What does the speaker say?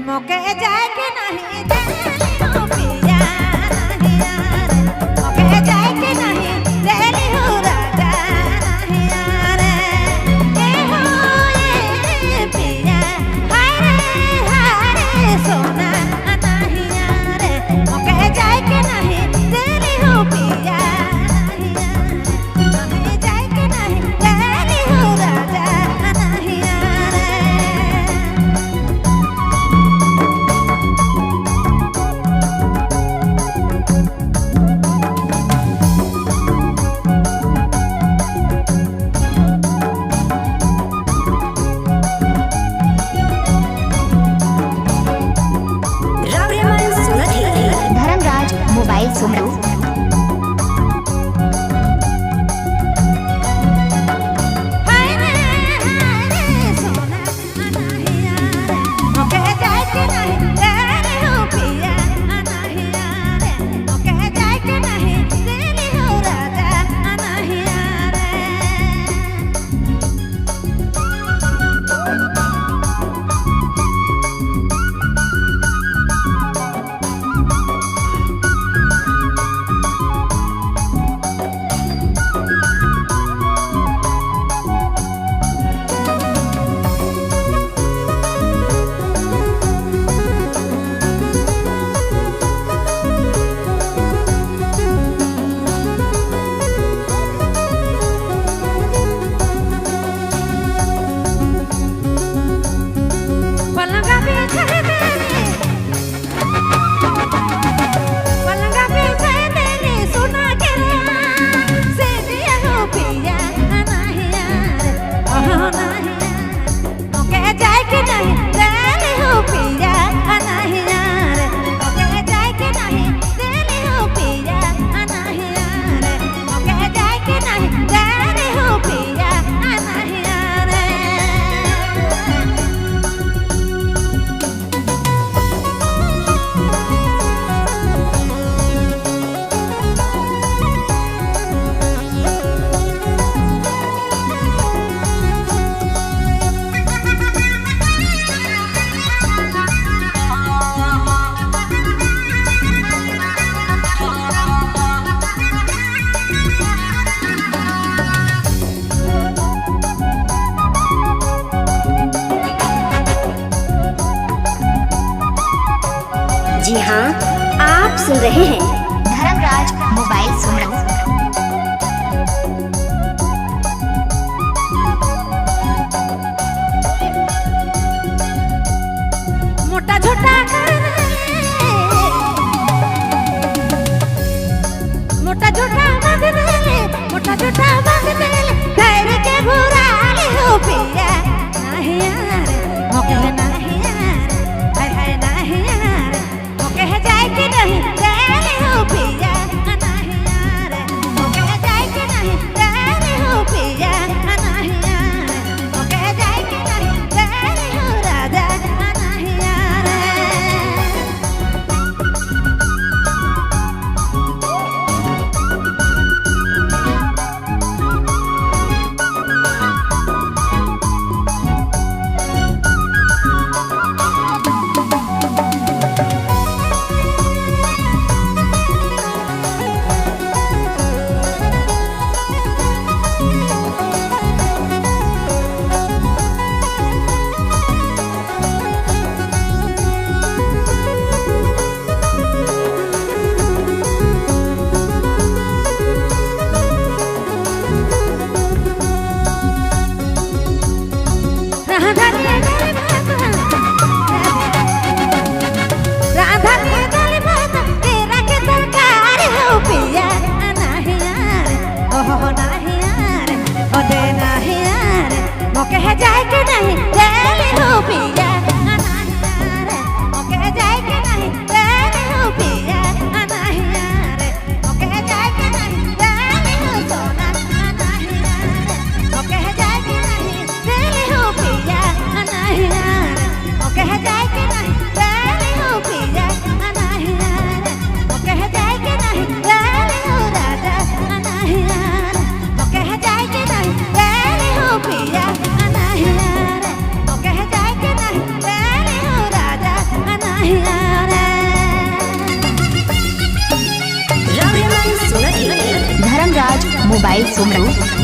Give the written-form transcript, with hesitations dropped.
मोके जाए के नहीं देली हो पिया नहीं यार मोके जाए के नहीं देली हो राजा नहीं यार ए हो ये पिया हाय सोना नहीं यार मोके जाए के नहीं देली हो पिया नहीं यार मोके जाए के नहीं देली हो राजा नहीं यार धर्मराज मोबाइल सुमरू जी हाँ, आप सुन रहे हैं धर्मराज मोबाइल सुमरू। मोटा छोटा मोटा छोटा बांध दे मोटा छोटा बांध दे खैर के घुराली हो पिया नहीं यार मोके नहीं यार हाय हाय नहीं यार मोके जाए के नहीं देली हो पिया नहीं यार मोबाइल सुमरू।